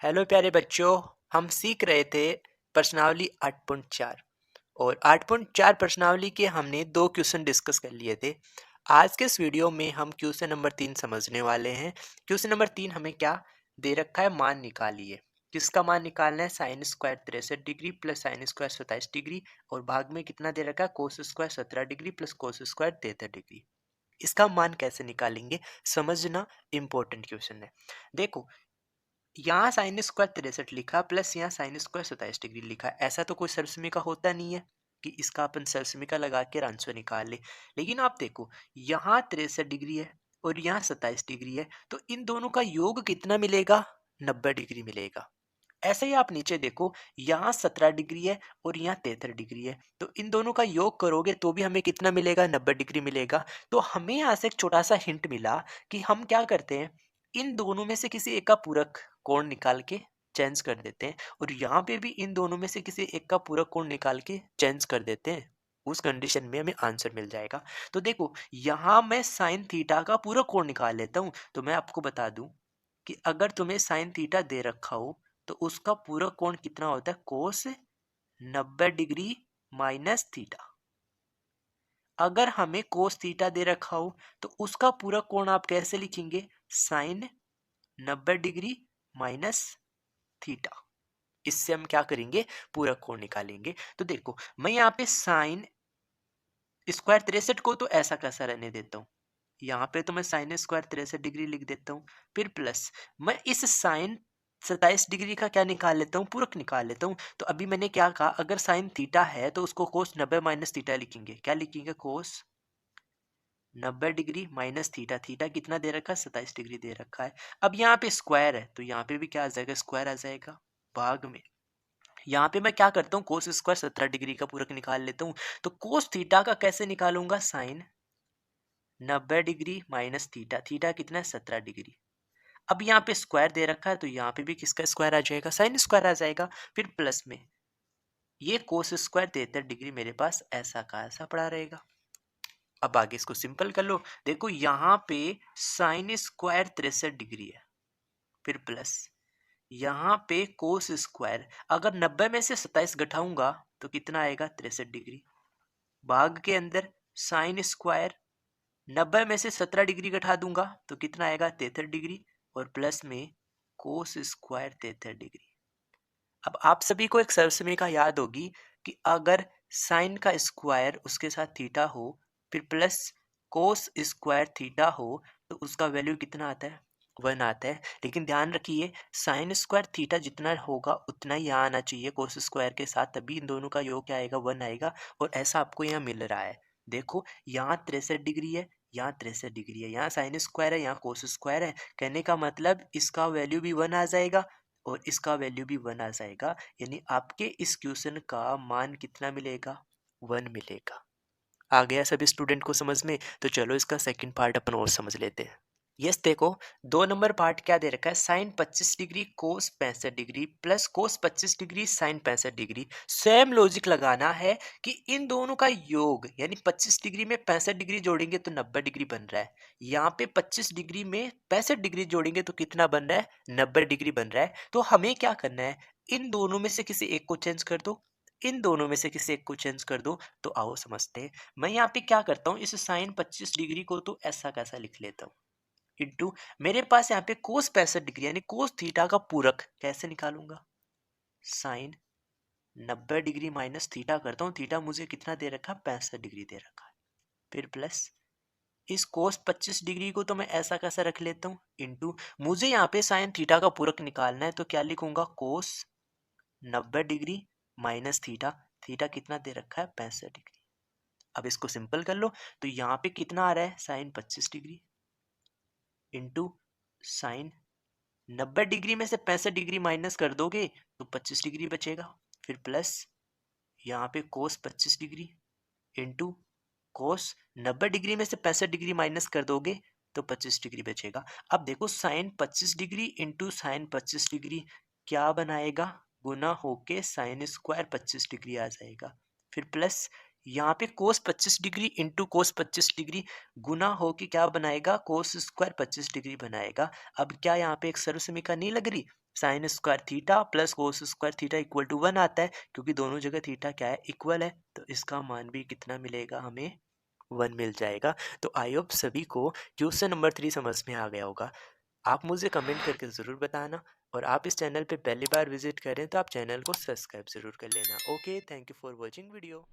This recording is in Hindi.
हेलो प्यारे बच्चों। हम सीख रहे थे प्रश्नावली 8.4 और 8.4 प्रश्नावली के हमने दो क्वेश्चन डिस्कस कर लिए थे। आज के इस वीडियो में हम क्वेश्चन नंबर 3 समझने वाले हैं। क्वेश्चन नंबर 3 हमें क्या दे रखा है, मान निकालिए। किसका मान निकालना है? Sine square 63 degree plus sine square 27 degree और भाग में कितना दे रखा है? Cos square 17 degree plus cos square 63 degree. इसका मान कैसे निकालेंगे समझना इम्पोर्टेंट क्वेश्चन है। देखो, यहाँ साइन स्क्वायर 63 लिखा प्लस यहाँ साइन स्क्वायर 27 डिग्री लिखा। ऐसा तो कोई सरसमीका होता नहीं है कि इसका अपन सरसमीका लगा के आंसर निकाल ले। लेकिन आप देखो, यहाँ 63 डिग्री है और यहाँ 27 डिग्री है, तो इन दोनों का योग कितना मिलेगा? 90 डिग्री मिलेगा। ऐसे ही आप नीचे देखो, यहाँ 17 डिग्री है और यहाँ 73 डिग्री है, तो इन दोनों का योग करोगे तो भी हमें कितना मिलेगा? 90 डिग्री मिलेगा। तो हमें यहाँ से एक छोटा सा हिंट मिला कि हम क्या करते हैं, इन दोनों में से किसी एक का पूरक कोण निकाल के चेंज कर देते हैं और यहाँ पे भी इन दोनों में से किसी एक का पूरक कोण निकाल के चेंज कर देते हैं। उस कंडीशन में हमें आंसर मिल जाएगा। तो देखो, यहाँ मैं साइन थीटा का पूरक कोण निकाल लेता हूँ। तो मैं आपको बता दूं कि अगर तुम्हें साइन थीटा दे रखा हो तो उसका पूरक कोण कितना होता है? कोस 90 डिग्री माइनस थीटा। अगर हमें कोस थीटा दे रखा हो तो उसका पूरक कोण आप कैसे लिखेंगे? Sine 90 degree minus theta. इससे हम क्या करेंगे? पूरक कोण निकालेंगे। तो देखो, मैं यहाँ पे साइन स्क्वायर 63 को तो ऐसा कैसा रहने देता हूँ, यहाँ पे तो मैं साइन स्क्वायर 63 डिग्री लिख देता हूँ। फिर प्लस मैं इस साइन 27 डिग्री का क्या निकाल लेता हूँ? पूरक निकाल लेता हूँ। तो अभी मैंने क्या कहा, अगर साइन थीटा है तो उसको कोस 90 माइनस थीटा लिखेंगे। क्या लिखेंगे? कोस 90 डिग्री माइनस थीटा। थीटा कितना दे रखा है? 27 डिग्री दे रखा है। अब यहाँ पे स्क्वायर है तो यहाँ पे भी क्या आ जाएगा? स्क्वायर आ जाएगा। भाग में यहाँ पे मैं क्या करता हूँ, कोस स्क्वायर 17 डिग्री का पूरक निकाल लेता हूँ। तो कोस थीटा का कैसे निकालूंगा? Sine 90 degree minus theta. Theta कितना है? 17 डिग्री। अब यहाँ पे स्क्वायर दे रखा है तो यहाँ पे भी किसका स्क्वायर आ जाएगा? साइन स्क्वायर आ जाएगा। फिर प्लस में ये कोस स्क्वायर 73 डिग्री मेरे पास ऐसा का ऐसा पड़ा रहेगा। अब आगे इसको सिंपल कर लो। देखो, यहाँ पे साइन स्क्वायर 63 डिग्री है, फिर प्लस यहाँ पे कोस स्क्वायर, अगर 90 में से 27 घटाऊंगा तो कितना आएगा? 63 डिग्री। भाग के अंदर साइन स्क्वायर 90 में से 17 डिग्री घटा दूंगा तो कितना आएगा? 73 डिग्री। और प्लस में कोस स्क्वायर 73 डिग्री। अब आप सभी को एक सरसमीका याद होगी कि अगर साइन का स्क्वायर उसके साथ थीटा हो फिर प्लस कोस स्क्वायर थीटा हो तो उसका वैल्यू कितना आता है? 1 आता है। लेकिन ध्यान रखिए, साइन स्क्वायर थीटा जितना होगा उतना ही यहाँ आना चाहिए कोस स्क्वायर के साथ, तभी इन दोनों का योग क्या आएगा? 1 आएगा। और ऐसा आपको यहाँ मिल रहा है। देखो, यहाँ 63 डिग्री है, यहाँ 63 डिग्री है, यहाँ साइन स्क्वायर है, यहाँ कोस स्क्वायर है। कहने का मतलब इसका वैल्यू भी 1 आ जाएगा और इसका वैल्यू भी 1 आ जाएगा। यानी आपके इस क्वेश्चन का मान कितना मिलेगा? 1 मिलेगा। आ गया सभी स्टूडेंट को समझ में? तो चलो इसका सेकंड पार्ट अपन और समझ लेते हैं। यस, देखो, 2 नंबर पार्ट क्या दे रखा है? Sine 25 degree cos 65 degree plus cos 25 degree sine 65 degree. Same logic लगाना है कि इन दोनों का योग, यानी 25 डिग्री में 65 डिग्री जोड़ेंगे तो 90 डिग्री बन रहा है। यहाँ पे 25 डिग्री में 65 डिग्री जोड़ेंगे तो कितना बन रहा है? 90 डिग्री बन रहा है। तो हमें क्या करना है, इन दोनों में से किसी एक को चेंज कर दो, इन दोनों में से किसी एक को चेंज कर दो। तो आओ समझते हैं। मैं यहाँ पे क्या करता हूँ, इस साइन 25 डिग्री को तो ऐसा कैसा लिख लेता हूँ, इंटू मेरे पास यहाँ पे कोस 65 डिग्री यानी कोस थीटा का पूरक कैसे निकालूंगा? साइन 90 डिग्री माइनस थीटा करता हूँ। थीटा मुझे कितना दे रखा है? 65 डिग्री दे रखा है। फिर प्लस इस कोस 25 डिग्री को तो मैं ऐसा कैसा रख लेता हूँ, इंटू मुझे यहाँ पे साइन थीटा का पूरक निकालना है तो क्या लिखूंगा? कोस 90 डिग्री माइनस थीटा। थीटा कितना दे रखा है? 65 डिग्री। अब इसको सिंपल कर लो तो यहाँ पे कितना आ रहा है? Sine 25 degree into sine 90 degree में से 65 डिग्री माइनस कर दोगे तो 25 डिग्री बचेगा। फिर प्लस यहाँ पे कोस 25 डिग्री इंटू कोस 90 डिग्री में से 65 डिग्री माइनस कर दोगे तो 25 डिग्री बचेगा। अब देखो, sine 25 degree into sine 25 degree क्या बनाएगा? गुना होके साइन स्क्वायर 25 डिग्री आ जाएगा। फिर प्लस यहाँ पे कोस 25 डिग्री इंटू कोस 25 डिग्री गुना होके क्या बनाएगा? कोस स्क्वायर 25 डिग्री बनाएगा। अब क्या यहाँ पे एक सर्वसमीका नहीं लग रही? Sine square theta plus cos square theta equal to 1 आता है, क्योंकि दोनों जगह थीटा क्या है, इक्वल है। तो इसका मान भी कितना मिलेगा हमें, 1 मिल जाएगा। तो आई होप सभी को क्वेश्चन नंबर 3 समझ में आ गया होगा। आप मुझे कमेंट करके ज़रूर बताना, और आप इस चैनल पे पहली बार विजिट करें तो आप चैनल को सब्सक्राइब ज़रूर कर लेना। Okay, thank you for watching video.